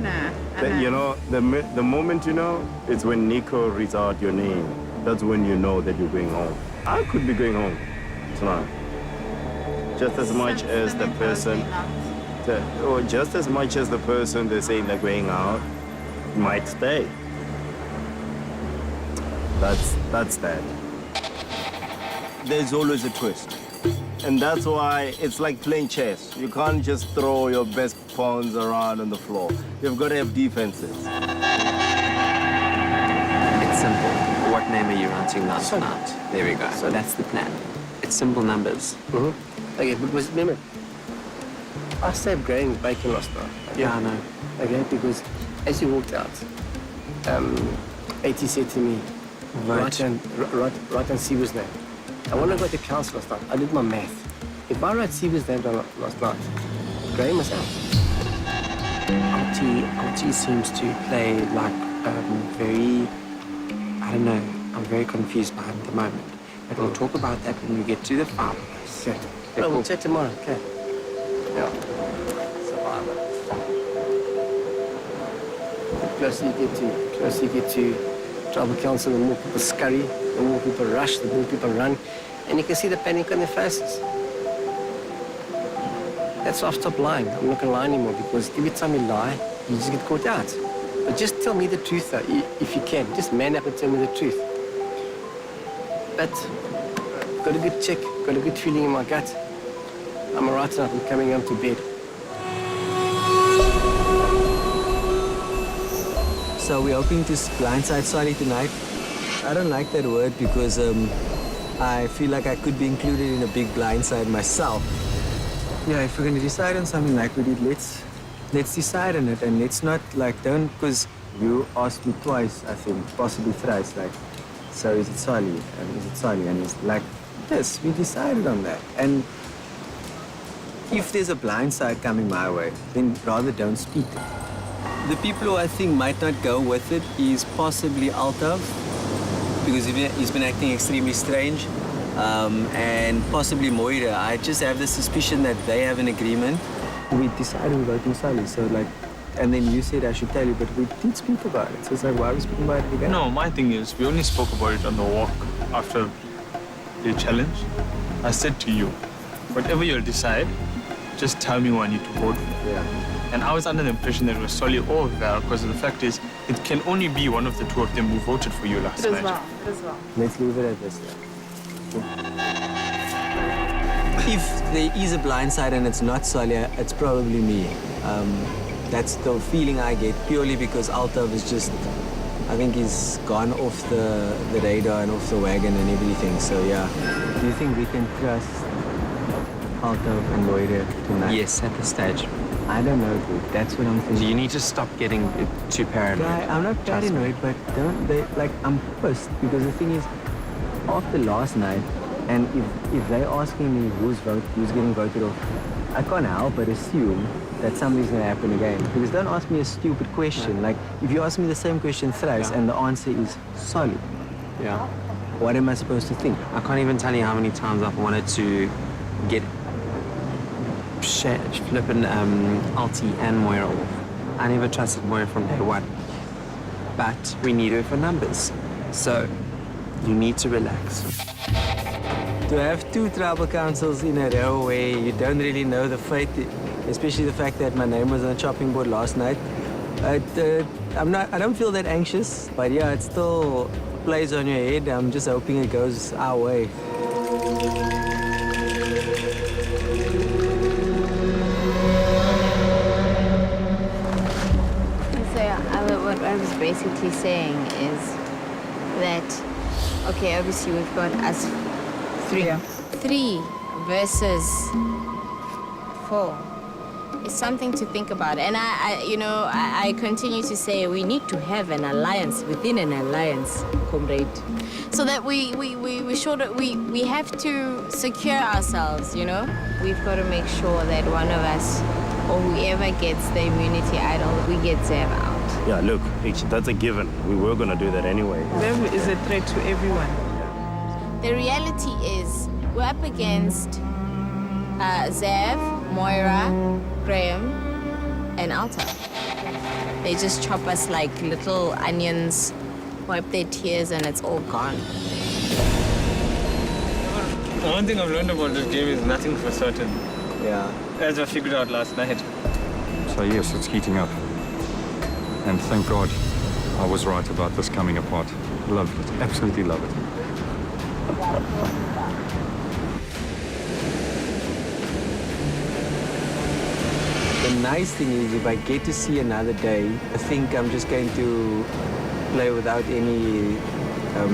You know, the moment you know, it's when Nico reads out your name. That's when you know that you're going home. I could be going home tonight. Just as much as the person, or just as much as the person they're saying they're going out might stay. That's that. There's always a twist. And that's why it's like playing chess. You can't just throw your best pawns around on the floor. You've got to have defenses. It's simple. What name are you ranting down tonight? There we go. So that's the plan. It's simple numbers. Okay, because remember, I saved Graham's bacon last night. Okay? Yeah, I know. Okay, because as you walked out, AT said to me, write down Siva's name. I want to go to council last night. I did my math. If I write Siva's name down last night, Graham was out. LT seems to play like very, I don't know, I'm very confused by him at the moment. But we'll talk about that when we get to the final. Okay. Oh, we'll chat tomorrow, okay. Yeah. Survivor. The closer you get to tribal council, the more people scurry, the more people rush, the more people run, and you can see the panic on their faces. That's why I've stopped lying. I'm not going to lie anymore, because every time you lie, you just get caught out. But just tell me the truth, though, if you can. Just man up and tell me the truth. But got a good check, got a good feeling in my gut. I'm all right tonight. I'm coming home to bed. So we're hoping to blindside Solly tonight. I don't like that word because I feel like I could be included in a big blindside myself. Yeah, if we're going to decide on something like we did, let's decide on it, and let's not don't, because you asked me twice, I think, possibly thrice, so is it Solly? And is it Solly? And it's like, yes, we decided on that. And if there's a blindside coming my way, then rather don't speak. The people who I think might not go with it is possibly Altav, because he's been acting extremely strange, and possibly Moira. I just have the suspicion that they have an agreement. We decided we're voting Solly, so and then you said I should tell you, but we did speak about it. So it's like, why are we speaking about it again? No, my thing is, we only spoke about it on the walk after the challenge. I said to you, whatever you'll decide, just tell me who I need to vote for. Yeah. And I was under the impression that it was Solly or Val, because the fact is, it can only be one of the two of them who voted for you last night. It is well. Let's leave it at this. If there is a blindside and it's not Solly, it's probably me. That's the feeling I get, purely because Altav is just, I think he's gone off the radar and off the wagon and everything, so yeah. Do you think we can trust Altav and Moira tonight? Yes, at this stage. I don't know, dude. That's what I'm thinking. You need to stop getting too paranoid. Yeah, I'm not paranoid, but I'm pissed, because the thing is, after last night, and if they're asking me who's getting voted off, I can't help but assume that something's going to happen again. Because don't ask me a stupid question. Like, if you ask me the same question thrice and the answer is Solly, what am I supposed to think? I can't even tell you how many times I've wanted to get flipping Alti and Moira off. I never trusted Moira from day one. But we need her for numbers. So you need to relax. To have two tribal councils in a row where you don't really know the fate, especially the fact that my name was on the chopping board last night, I don't feel that anxious, but yeah, it still plays on your head. I'm just hoping it goes our way. What I was basically saying is that, okay, obviously we've got us three versus 4. it's something to think about. And I continue to say we need to have an alliance within an alliance, comrade, so that we have to secure ourselves. We've got to make sure that one of us or whoever gets the immunity idol, we get Zev out. Yeah, look, that's a given. We were going to do that anyway. Zev is a threat to everyone. The reality is we're up against Zev, Moira, Graham, and Alta. They just chop us like little onions, wipe their tears, and it's all gone. One thing I've learned about this game is nothing for certain. Yeah. As I figured out last night. So yes, it's heating up. And thank God I was right about this coming apart. Loved it, absolutely love it. The nice thing is if I get to see another day, I think I'm just going to play without any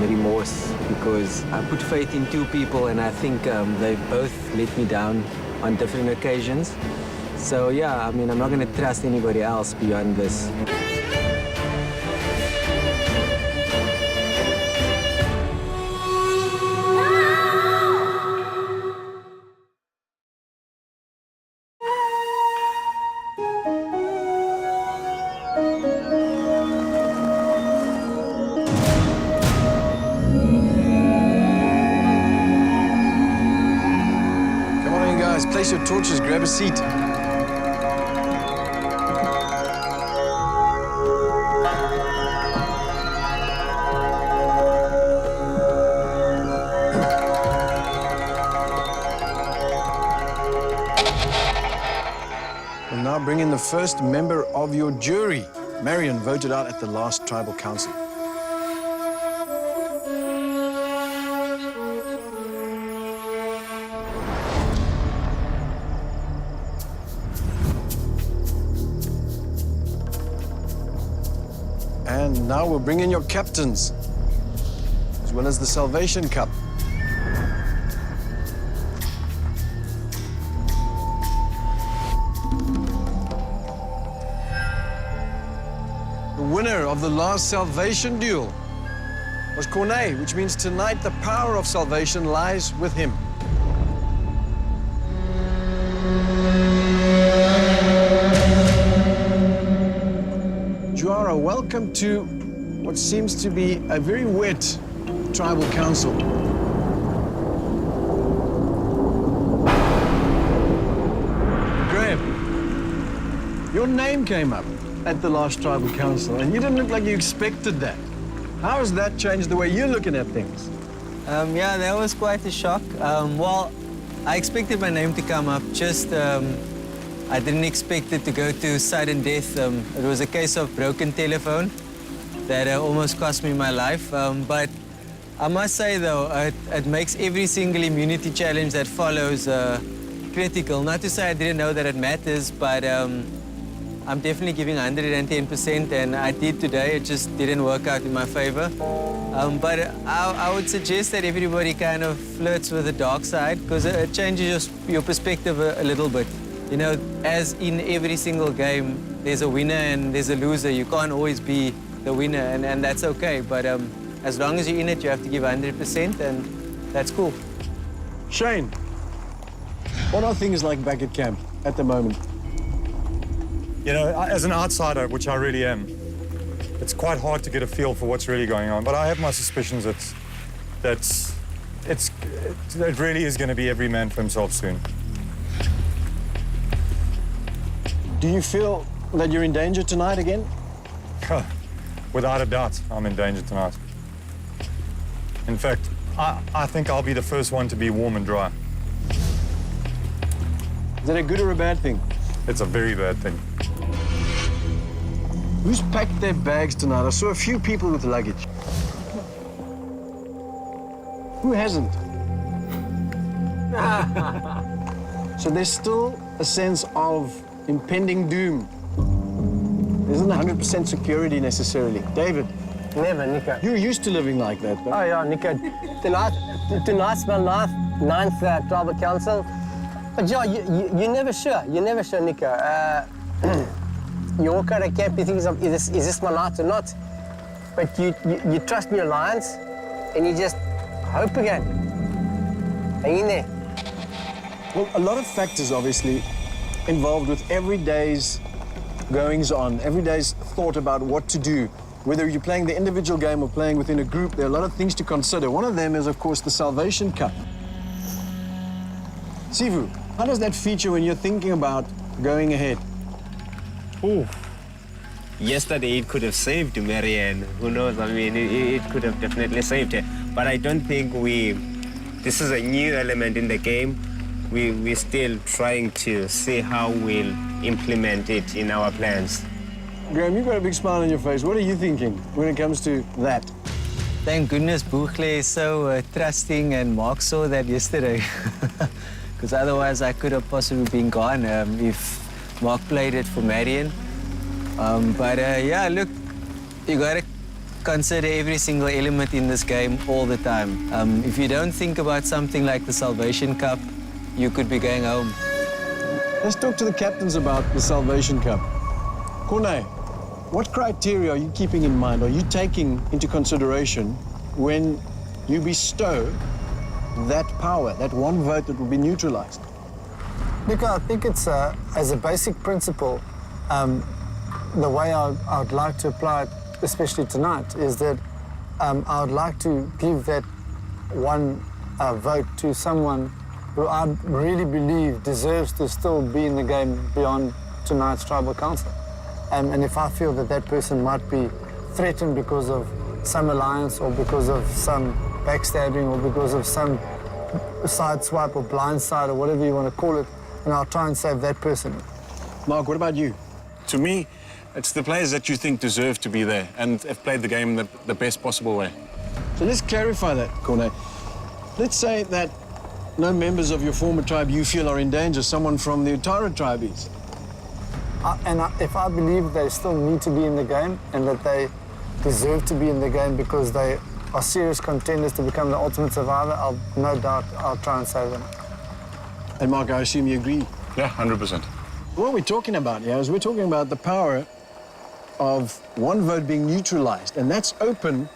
remorse because I put faith in two people and I think they both let me down on different occasions. So yeah, I mean, I'm not going to trust anybody else beyond this. Place your torches, grab a seat. We'll now bring in the first member of your jury. Marion voted out at the last tribal council. And now we'll bring in your captains, as well as the Salvation Cup. The winner of the last Salvation duel was Cornet, which means tonight the power of salvation lies with him. Juara, welcome to what seems to be a very wet tribal council. Graham, your name came up at the last tribal council, and you didn't look like you expected that. How has that changed the way you're looking at things? Yeah, that was quite a shock. Well, I expected my name to come up, just I didn't expect it to go to sudden death. It was a case of broken telephone that almost cost me my life. But I must say, though, it makes every single immunity challenge that follows critical. Not to say I didn't know that it matters, but I'm definitely giving 110%, and I did today. It just didn't work out in my favor. But I would suggest that everybody kind of flirts with the dark side, because it changes your perspective a little bit. You know, as in every single game, there's a winner and there's a loser. You can't always be the winner, and that's okay. But as long as you're in it, you have to give 100%, and that's cool. Shane, what are things like back at camp at the moment? You know, as an outsider, which I really am, it's quite hard to get a feel for what's really going on. But I have my suspicions that it really is going to be every man for himself soon. Do you feel that you're in danger tonight again? Without a doubt, I'm in danger tonight. In fact, I think I'll be the first one to be warm and dry. Is that a good or a bad thing? It's a very bad thing. Who's packed their bags tonight? I saw a few people with luggage. Who hasn't? So there's still a sense of impending doom. There isn't 100% security necessarily. David? Never, Nico. You're used to living like that, though. Oh, yeah, Nico. Tonight's my ninth tribal council. But yeah, you're never sure. You're never sure, Nico. You walk out of camp, you think, is this my night or not? But you trust in your Lions, and you just hope again. Hang in there. Well, a lot of factors, obviously, involved with every day's goings-on, every day's thought about what to do. Whether you're playing the individual game or playing within a group, there are a lot of things to consider. One of them is, of course, the Salvation Cup. Sivu, how does that feature when you're thinking about going ahead? Ooh. Yesterday it could have saved Marianne. Who knows? I mean, it could have definitely saved her. But I don't think this is a new element in the game. We're still trying to see how we'll implement it in our plans. Graham, you've got a big smile on your face. What are you thinking when it comes to that? Thank goodness Buchle is so trusting, and Mark saw that yesterday. Because otherwise I could have possibly been gone if Mark played it for Marion. Yeah, look, you got to consider every single element in this game all the time. If you don't think about something like the Salvation Cup, you could be going home. Let's talk to the captains about the Salvation Cup. Corne, what criteria are you keeping in mind, are you taking into consideration when you bestow that power, that one vote that will be neutralized? Nico, I think it's, as a basic principle, the way I would like to apply it, especially tonight, is that I would like to give that one vote to someone who I really believe deserves to still be in the game beyond tonight's tribal council. And if I feel that that person might be threatened because of some alliance or because of some backstabbing or because of some side swipe or blind side or whatever you want to call it, and I'll try and save that person. Mark, what about you? To me, it's the players that you think deserve to be there and have played the game the best possible way. So let's clarify that, Corne. Let's say that no members of your former tribe you feel are in danger, someone from the Utara tribe is. If I believe they still need to be in the game and that they deserve to be in the game because they are serious contenders to become the ultimate survivor, no doubt I'll try and save them. And Mark, I assume you agree? Yeah, 100%. What we're talking about here is we're talking about the power of one vote being neutralized, and that's open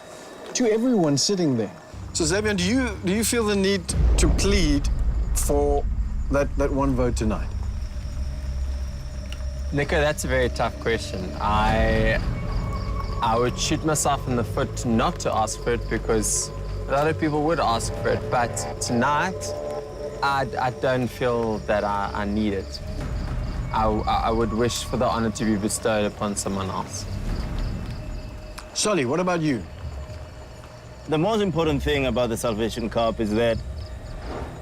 to everyone sitting there. So, Xavier, do you feel the need to plead for that one vote tonight? Nico, that's a very tough question. I would shoot myself in the foot not to ask for it because a lot of people would ask for it. But tonight, I don't feel that I need it. I would wish for the honor to be bestowed upon someone else. Solly, what about you? The most important thing about the Salvation Cup is that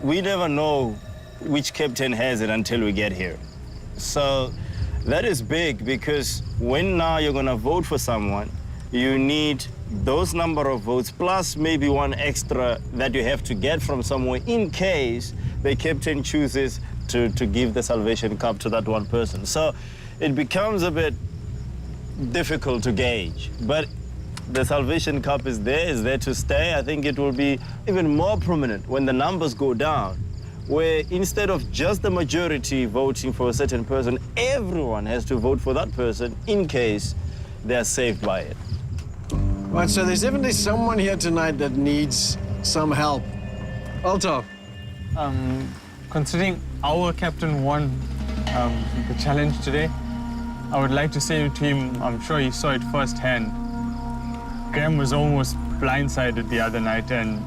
we never know which captain has it until we get here. So that is big because when now you're going to vote for someone, you need those number of votes plus maybe one extra that you have to get from somewhere in case the captain chooses to give the Salvation Cup to that one person. So it becomes a bit difficult to gauge. But the Salvation Cup is there to stay. I think it will be even more prominent when the numbers go down, where instead of just the majority voting for a certain person, everyone has to vote for that person in case they're saved by it. Right, so there's definitely someone here tonight that needs some help. Altaf. Considering our captain won the challenge today, I would like to say to him, I'm sure he saw it firsthand. Graham was almost blindsided the other night, and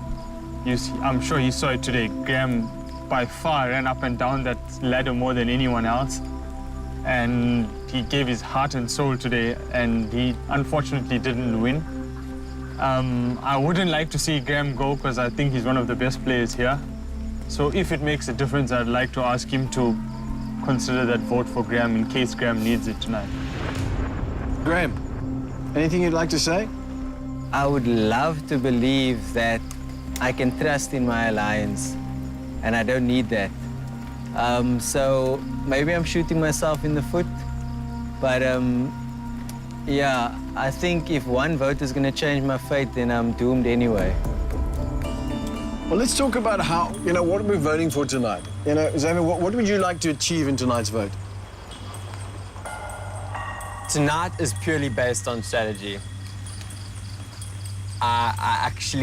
I'm sure he saw it today. Graham by far ran up and down that ladder more than anyone else. And he gave his heart and soul today, and he unfortunately didn't win. I wouldn't like to see Graham go because I think he's one of the best players here. So if it makes a difference, I'd like to ask him to consider that vote for Graham in case Graham needs it tonight. Graham, anything you'd like to say? I would love to believe that I can trust in my alliance, and I don't need that. So maybe I'm shooting myself in the foot, but yeah, I think if one vote is going to change my fate, then I'm doomed anyway. Well, let's talk about how, what we're voting for tonight. Xavier, what would you like to achieve in tonight's vote? Tonight is purely based on strategy. That's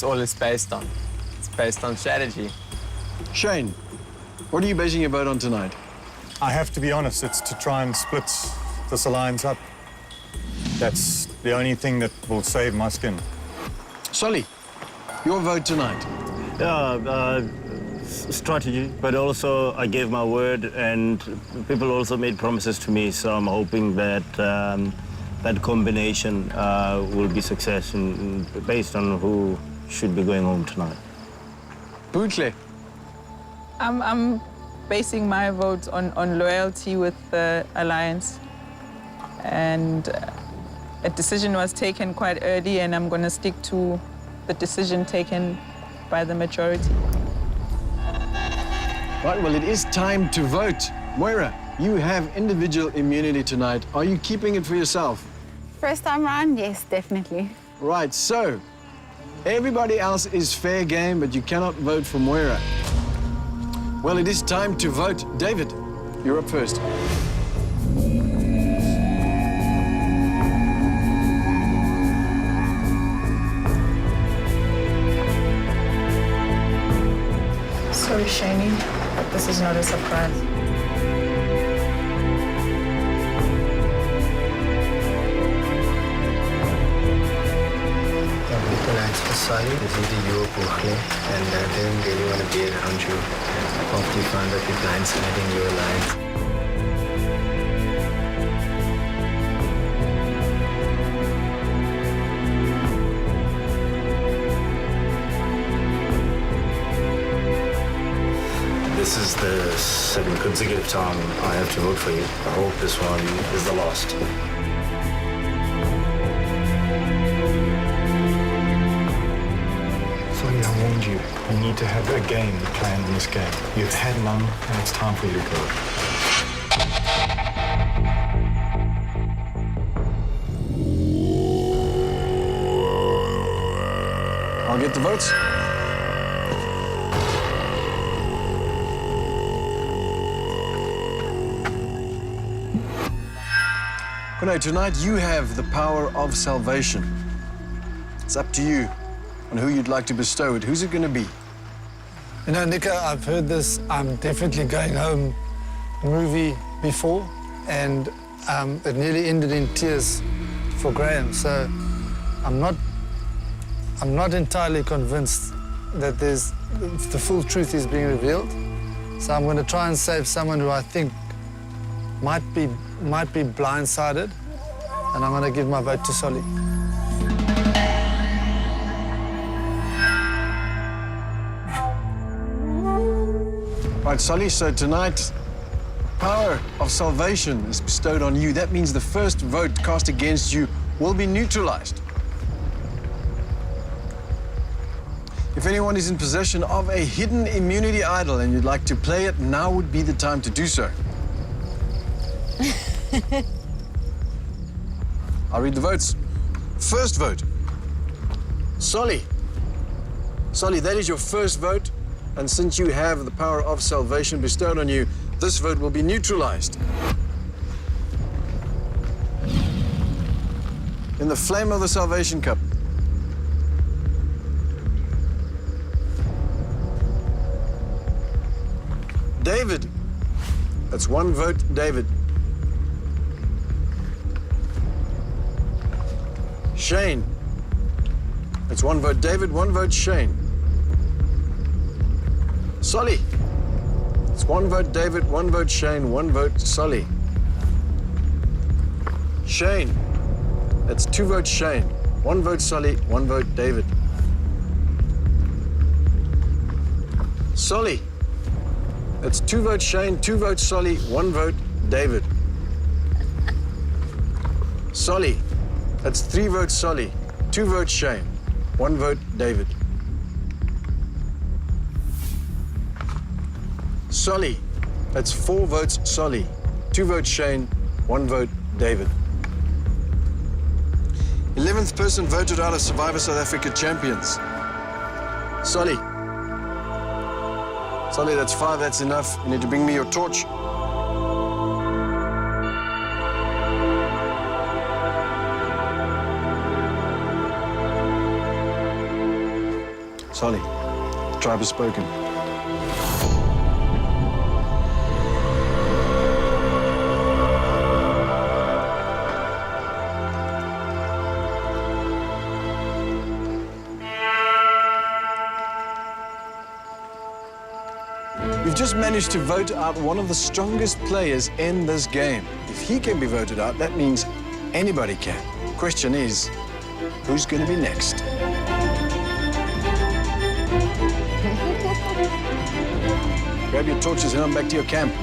all it's based on. It's based on strategy. Shane, what are you basing your vote on tonight? I have to be honest, it's to try and split this alliance up. That's the only thing that will save my skin. Solly, your vote tonight. Strategy, but also I gave my word and people also made promises to me, so I'm hoping that that combination will be success based on who should be going home tonight. Bootle. I'm basing my vote on loyalty with the alliance, and a decision was taken quite early, and I'm going to stick to the decision taken by the majority. Right, well, it is time to vote. Moira, you have individual immunity tonight. Are you keeping it for yourself? First time round, yes, definitely. Right, so everybody else is fair game, but you cannot vote for Moira. Well, it is time to vote. David, you're up first. Sorry, Shani, but this is not a surprise. Sorry, this is you, Bootle, and I didn't really want to be around you after you found out you're blindsiding your alliance. This is the second consecutive time I have to vote for you. I hope this one is the last. I warned you. You need to have a game planned in this game. You've had none, and it's time for you to go. I'll get the votes. Kuno, tonight you have the power of salvation. It's up to you on who you'd like to bestow it. Who's it going to be? You know, Nico, I've heard this I'm definitely going home movie before, and it nearly ended in tears for Graham. So I'm not entirely convinced that the full truth is being revealed. So I'm going to try and save someone who I think might be blindsided, and I'm going to give my vote to Solly. Right, Solly, so tonight, power of salvation is bestowed on you. That means the first vote cast against you will be neutralized. If anyone is in possession of a hidden immunity idol and you'd like to play it, now would be the time to do so. I'll read the votes. First vote, Solly. Solly, that is your first vote. And since you have the power of salvation bestowed on you, this vote will be neutralized. In the flame of the Salvation Cup, David. That's one vote, David. Shane. That's one vote, David, one vote, Shane. Solly. It's one vote, David, one vote, Shane, one vote, Solly. Shane. That's two votes, Shane. One vote, Solly, one vote, David. Solly. That's two votes, Shane, two votes, Solly, one vote, David. Solly. That's three votes, Solly, two votes, Shane, one vote, David. Solly. That's four votes, Solly, two votes, Shane, one vote, David. 11th person voted out of Survivor South Africa champions. Solly. Solly, that's 5, that's enough. You need to bring me your torch. Solly, the tribe has spoken. We've just managed to vote out one of the strongest players in this game. If he can be voted out, that means anybody can. Question is, who's going to be next? Grab your torches and on back to your camp.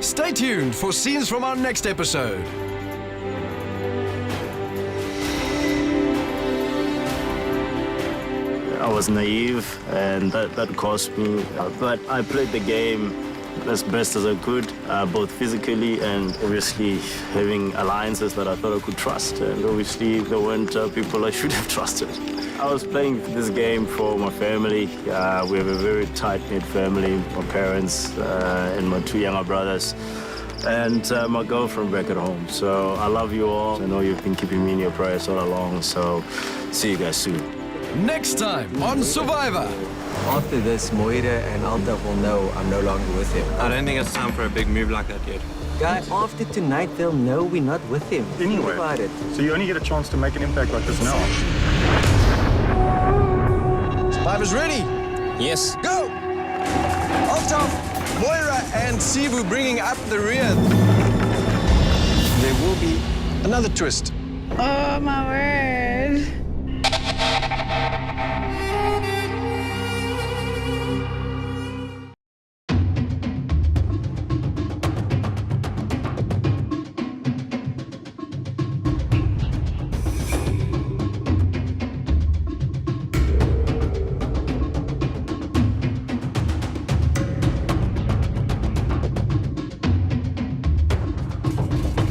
Stay tuned for scenes from our next episode. I was naive, and that cost me. But I played the game as best as I could, both physically and obviously having alliances that I thought I could trust. And obviously there weren't people I should have trusted. I was playing this game for my family. We have a very tight-knit family, my parents and my 2 younger brothers, and my girlfriend back at home. So I love you all. I know you've been keeping me in your prayers all along, so see you guys soon. Next time on Survivor. After this, Moira and Altaf will know I'm no longer with him. I don't think it's time for a big move like that yet. Guy, after tonight, they'll know we're not with him. Think Anyway, about it. so you only get a chance to make an impact like this now. Survivor's ready. Yes. Go! Altaf, Moira, and Sivu bringing up the rear. There will be another twist. Oh, my word.